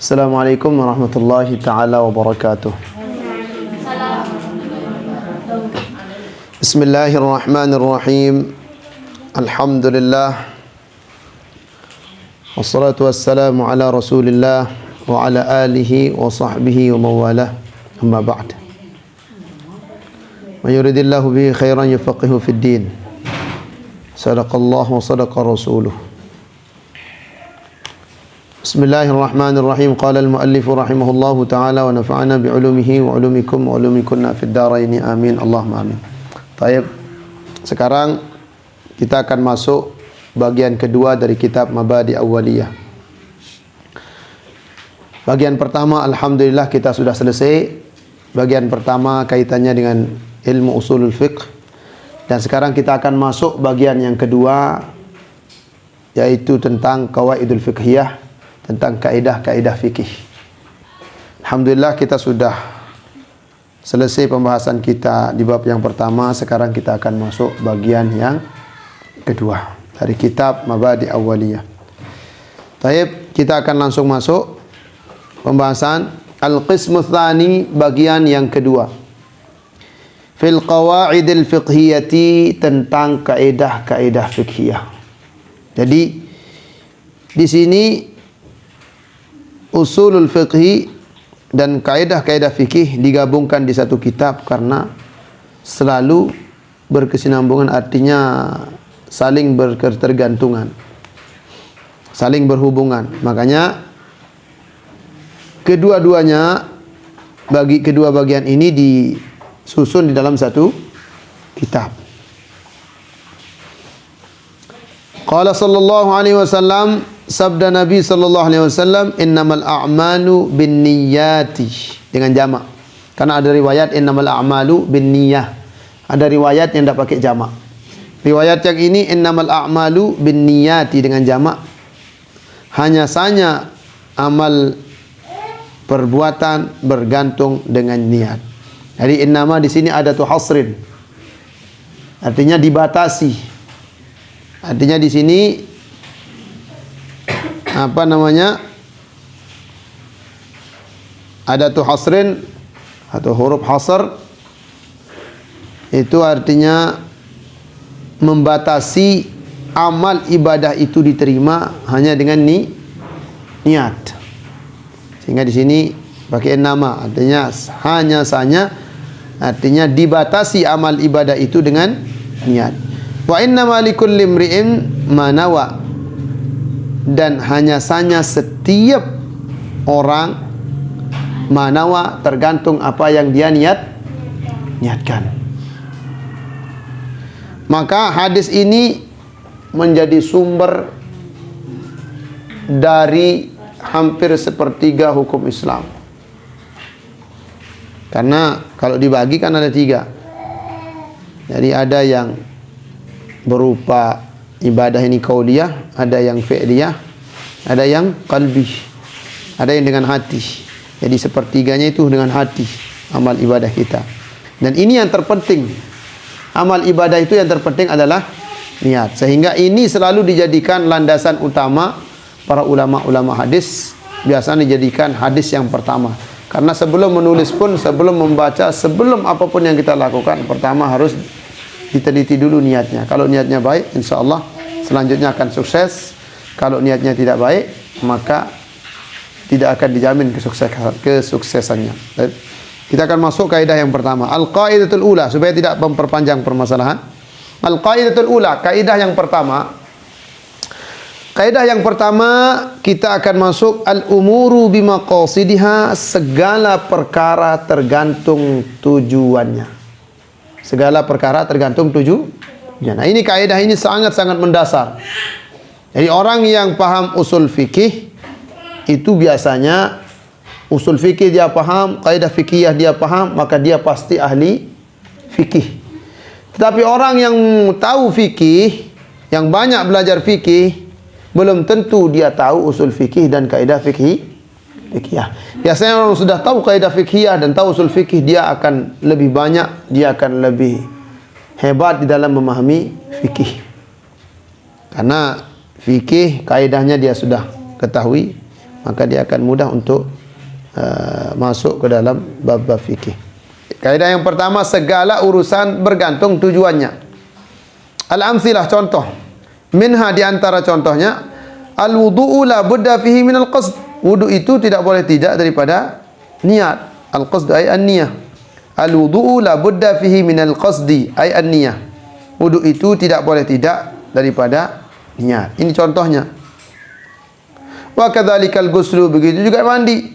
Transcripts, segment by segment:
Assalamualaikum warahmatullahi taala wabarakatuh. Bismillahirrahmanirrahim. Alhamdulillah. Wassalatu wassalamu ala Rasulillah wa ala alihi wa sahbihi wa mawalah. Amma ba'd. Man yuridillahu bihi khairan yufaqihu fid din. Sadaqallahu wa sadaqa rasuluh. Bismillahirrahmanirrahim. Qala al-muallif rahimahullahu ta'ala wa nafa'ana bi'ulumihi wa ulumikum wa ulumikunna fid daraini amin. Allahumma amin. Baik. Sekarang kita akan masuk bagian kedua dari kitab Mabadi Awwaliyah. Bagian pertama alhamdulillah kita sudah selesai. Bagian pertama kaitannya dengan ilmu usulul fiqh. Dan sekarang kita akan masuk bagian yang kedua, yaitu tentang qawaidul fiqhiyah, tentang kaidah-kaidah fikih. Alhamdulillah kita sudah selesai pembahasan kita di bab yang pertama. Sekarang kita akan masuk bagian yang kedua dari kitab Mabadi Awwaliyah. Baik, kita akan langsung masuk pembahasan al-qismu tsani, bagian yang kedua. Fil qawaidil fiqhiyati, tentang kaidah-kaidah fiqhiyah. Jadi di sini usulul fiqhi dan kaidah-kaidah fikih digabungkan di satu kitab karena selalu berkesinambungan, artinya saling berketergantungan, saling berhubungan. Makanya kedua-duanya, bagi kedua bagian ini disusun di dalam satu kitab. Qala sallallahu alaihi wasallam, sabda Nabi sallallahu alaihi wasallam, innamal a'malu binniyati, dengan jamak. Karena ada riwayat innamal a'malu binniyah. Ada riwayat yang tidak pakai jamak. Riwayat yang ini innamal a'malu binniyati dengan jamak. Hanya saja amal perbuatan bergantung dengan niat. Jadi innama di sini ada tu hasrin. Artinya dibatasi. Artinya di sini apa namanya? Ada tu hasrin atau huruf hasr, itu artinya membatasi amal ibadah itu diterima hanya dengan niat. Sehingga di sini pakai nama, artinya hanya saja, artinya dibatasi amal ibadah itu dengan niat. Wa innama likulli imri'in ma nawa, dan hanya saja setiap orang manawa, tergantung apa yang dia niatkan. Maka hadis ini menjadi sumber dari hampir sepertiga hukum Islam. Karena kalau dibagi kan ada tiga. Jadi ada yang berupa ibadah ini qauliyah, ada yang fi'liyah, ada yang qalbi, ada yang dengan hati. Jadi sepertiganya itu dengan hati amal ibadah kita. Dan ini yang terpenting. Amal ibadah itu yang terpenting adalah niat. Sehingga ini selalu dijadikan landasan utama para ulama-ulama hadis. Biasanya dijadikan hadis yang pertama. Karena sebelum menulis pun, sebelum membaca, sebelum apapun yang kita lakukan, pertama harus diteliti dulu niatnya. Kalau niatnya baik, insya Allah selanjutnya akan sukses. Kalau niatnya tidak baik, maka tidak akan dijamin kesuksesannya. Kita akan masuk kaidah yang pertama. Al-qaidatul ula, supaya tidak memperpanjang permasalahan. Al-qaidatul ula, kaidah yang pertama. Kaidah yang pertama kita akan masuk al-umuru bimaqasidiha, segala perkara tergantung tujuannya. Segala perkara tergantung tujuannya. Nah, ini kaidah ini sangat-sangat mendasar. Jadi orang yang paham usul fikih itu biasanya usul fikih dia paham, kaidah fikih dia paham, maka dia pasti ahli fikih. Tetapi orang yang tahu fikih, yang banyak belajar fikih, belum tentu dia tahu usul fikih dan kaidah fikihiyah. Biasanya orang sudah tahu kaidah fikihiyah dan tahu usul fikih, dia akan lebih banyak, dia akan lebih hebat di dalam memahami fikih. Karena fikih kaidahnya dia sudah ketahui, maka dia akan mudah untuk masuk ke dalam bab-bab fikih. Kaidah yang pertama, segala urusan bergantung tujuannya. Al-amthilah, contoh. Minha, di antara contohnya, al-wudu'u la budda fihi min al-qasd. Wudu itu tidak boleh tidak daripada niat. Al-qasd ay an-niyah. Al-wudu'u la budda fihi min al-qasdi ay an-niyah. Wudu itu tidak boleh tidak daripada niat. Ini contohnya. Wa kadzalikal ghuslu, begitu juga mandi.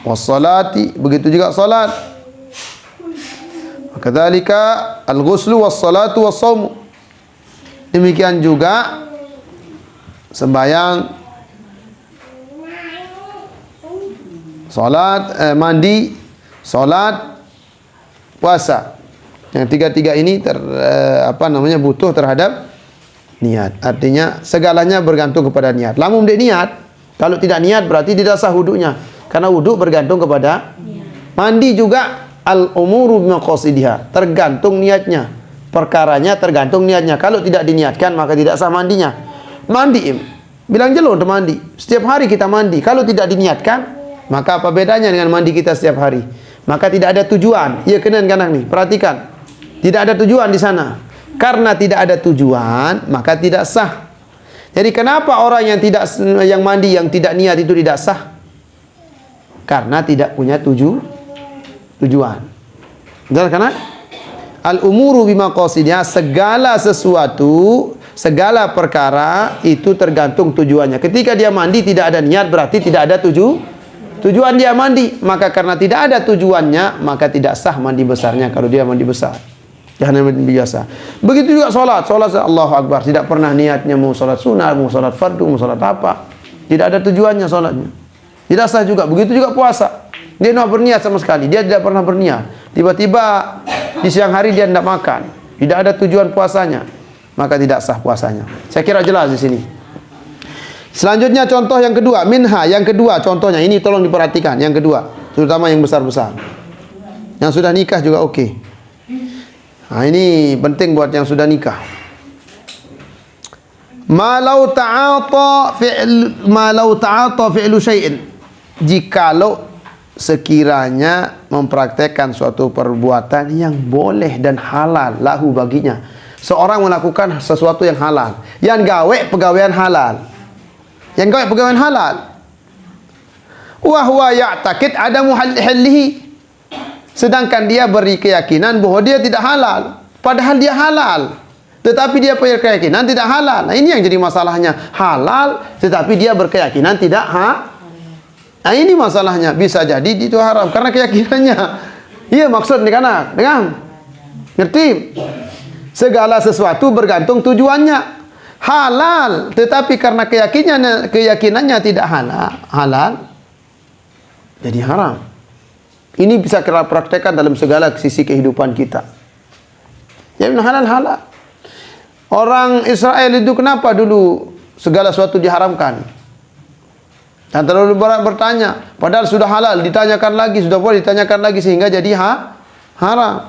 Wassalati, begitu juga salat. Wa kadzalika al-ghuslu wassalatu wassaumu. Demikian juga sembahyang, salat, mandi, salat, puasa. Yang tiga-tiga ini butuh terhadap niat. Artinya segalanya bergantung kepada niat. Lamun dia niat, kalau tidak niat berarti tidak sah wudunya. Karena wudu bergantung kepada mandi juga, al-umuru bimaqasidiha, tergantung niatnya. Perkaranya tergantung niatnya. Kalau tidak diniatkan maka tidak sah mandinya. Mandi, bilang jelo untuk mandi. Setiap hari kita mandi. Kalau tidak diniatkan, maka apa bedanya dengan mandi kita setiap hari? Maka tidak ada tujuan. Iya, kenen kanak nih, perhatikan. Tidak ada tujuan di sana. Karena tidak ada tujuan, maka tidak sah. Jadi kenapa orang yang mandi yang tidak niat itu tidak sah? Karena tidak punya tujuan. Betul, karena al-umuru bimaqasidiha, segala sesuatu, segala perkara itu tergantung tujuannya. Ketika dia mandi tidak ada niat, berarti tidak ada tujuan dia mandi. Maka karena tidak ada tujuannya, maka tidak sah mandi besarnya kalau dia mandi besar. Jangan mandi biasa. Begitu juga salat. Salat Allahu Akbar, tidak pernah niatnya mau salat sunat, mau salat fardu, mau salat apa. Tidak ada tujuannya salatnya. Tidak sah juga. Begitu juga puasa. Dia tidak berniat sama sekali. Dia tidak pernah berniat. Tiba-tiba di siang hari dia tidak makan. Tidak ada tujuan puasanya. Maka tidak sah puasanya. Saya kira jelas di sini. Selanjutnya contoh yang kedua. Minha, yang kedua contohnya. Ini tolong diperhatikan. Yang kedua. Terutama yang besar-besar. Yang sudah nikah juga oke. Nah, ini penting buat yang sudah nikah. Ma law ta'ata fi'lu syai'in. Jikalau sekiranya mempraktekkan suatu perbuatan yang boleh dan halal lahu baginya. Seorang melakukan sesuatu yang halal, yang gawe pegawaian halal, wa huwa ya'taqid adamu hallihi, sedangkan dia beri keyakinan bahwa dia tidak halal, padahal dia halal, tetapi dia punya keyakinan tidak halal. Nah, ini yang jadi masalahnya. Halal tetapi dia berkeyakinan tidak Nah, ini masalahnya. Bisa jadi itu haram karena keyakinannya. Iya, maksud nih kanak, dengar. Ngerti? Segala sesuatu bergantung tujuannya. Halal, tetapi karena keyakinannya tidak halal, jadi haram. Ini bisa kita praktekkan dalam segala sisi kehidupan kita. Jadi halal. Orang Israel itu kenapa dulu segala sesuatu diharamkan? Dan terlalu bertanya, padahal sudah halal, ditanyakan lagi, sudah boleh ditanyakan lagi, sehingga jadi haram.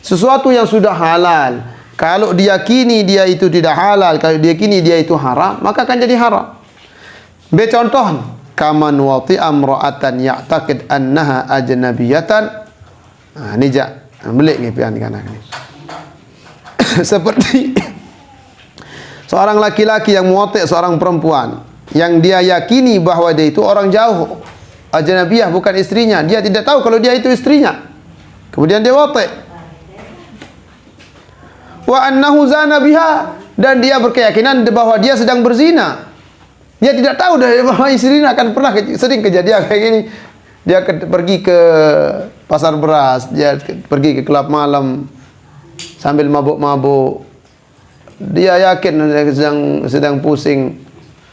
Sesuatu yang sudah halal, kalau diyakini dia itu tidak halal, kalau diyakini dia itu haram, maka akan jadi haram. Contoh, kaman wati'a imra'atan ya'taqid annaha ajnabiyatan. Nah, ini belik ni pian kanak ni. Seperti seorang laki-laki yang muwati' seorang perempuan yang dia yakini bahwa dia itu orang jauh, ajnabiyah, bukan istrinya. Dia tidak tahu kalau dia itu istrinya. Kemudian dia wati'. Wa annahu zana biha, dan dia berkeyakinan bahwa dia sedang berzina. Dia tidak tahu bahwa istrinya akan pernah sering kejadian kayak gini. Dia pergi ke pasar beras, dia pergi ke klub malam sambil mabuk-mabuk. Dia yakin sedang pusing.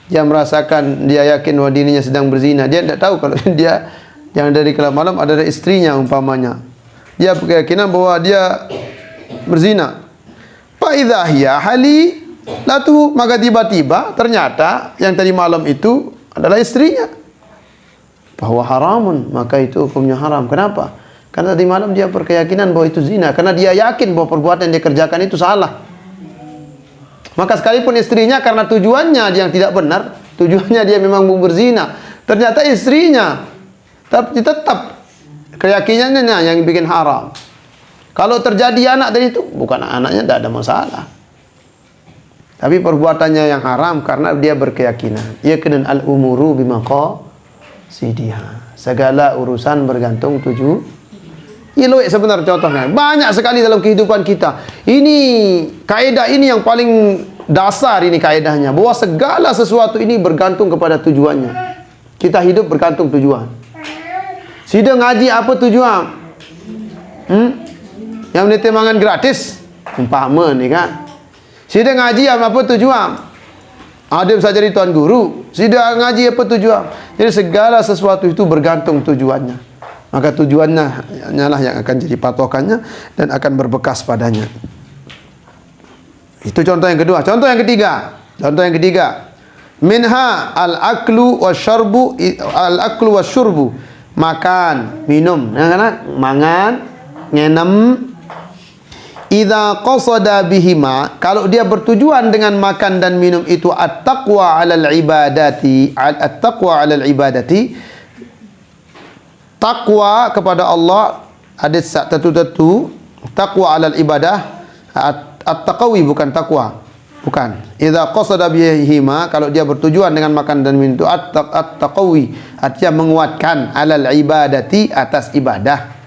Dia merasakan, dia yakin bahwa dirinya sedang berzina. Dia tidak tahu kalau dia yang dari kelab malam adalah istrinya umpamanya. Dia berkeyakinan bahwa dia berzina. Fa idza hiya halilatu, maka tiba-tiba ternyata yang tadi malam itu adalah istrinya. Bahwa haramun, maka itu hukumnya haram. Kenapa? Karena tadi malam dia berkeyakinan bahwa itu zina. Karena dia yakin bahwa perbuatan yang dia kerjakan itu salah. Maka sekalipun istrinya karena tujuannya yang tidak benar, tujuannya dia memang mau berzina, ternyata istrinya, tapi tetap keyakinannya yang bikin haram. Kalau terjadi anak dari itu, bukan anaknya, tidak ada masalah. Tapi perbuatannya yang haram karena dia berkeyakinan. Ya kenan al-umuru bimaqasidiha. Segala urusan bergantung tujuh. Iluik sebenarnya contohnya. Banyak sekali dalam kehidupan kita. Ini kaidah ini yang paling dasar ini kaidahnya. Bahwa segala sesuatu ini bergantung kepada tujuannya. Kita hidup bergantung tujuan. Sida ngaji apa tujuan? Yang meniti mangan gratis. Umpama ni kan. Sida ngaji apa tujuan? Ada bisa jadi tuan guru. Sida ngaji apa tujuan? Jadi segala sesuatu itu bergantung tujuannya. Maka tujuannya lah yang akan jadi patokannya dan akan berbekas padanya. Itu contoh yang kedua. Contoh yang ketiga. Minha al-aklu wasyarbu, al-aklu wasyurbu. Makan, minum. Mangan, ngenem. Idza qasada bihima, kalau dia bertujuan dengan makan dan minum itu at-taqwa 'alal ibadati, at-taqwa 'alal ibadati, takwa kepada Allah, ada satu takwa 'alal ibadah, at-taqwi bukan takwa. Bukan. Idza qasada bihima, kalau dia bertujuan dengan makan dan minum itu at-taqwi, artinya menguatkan 'alal ibadati, atas ibadah.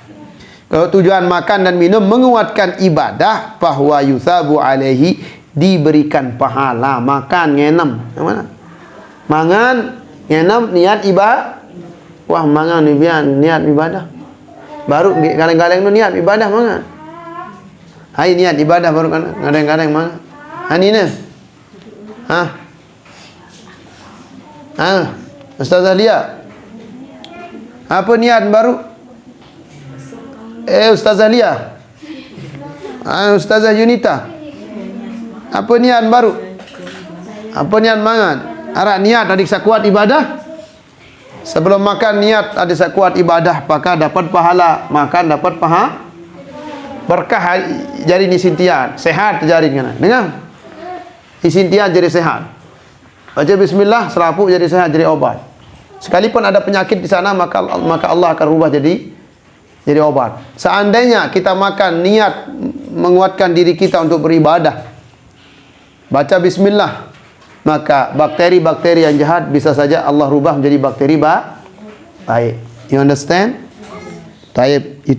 Kalau tujuan makan dan minum menguatkan ibadah, bahwa yusabu alaihi, diberikan pahala. Makan, ngenem. Mana? Mangan, ngenem, niat ibadah. Wah, mangan niat ibadah. Baru galeng-galeng tu niat ibadah mangan. Hai niat ibadah baru galeng-galeng mangan. Hani ni. Ustazah Lia. Apa niat baru? Ustazah Lia. Ustazah Yunita. Apa niat baru? Apa niat mangan? Arak niat adik sakuat ibadah. Sebelum makan niat adik sakuat ibadah, maka dapat pahala. Makan dapat pahala. Berkah jari ni sintian. Sehat jari kan. Dengar? Sintian jadi sehat. Baca bismillah, serapuk jadi sehat, jadi obat. Sekalipun ada penyakit di sana, maka Allah akan rubah jadi obat. Seandainya kita makan niat menguatkan diri kita untuk beribadah, baca bismillah, maka bakteri-bakteri yang jahat bisa saja Allah rubah menjadi bakteri baik. You understand? Taib itu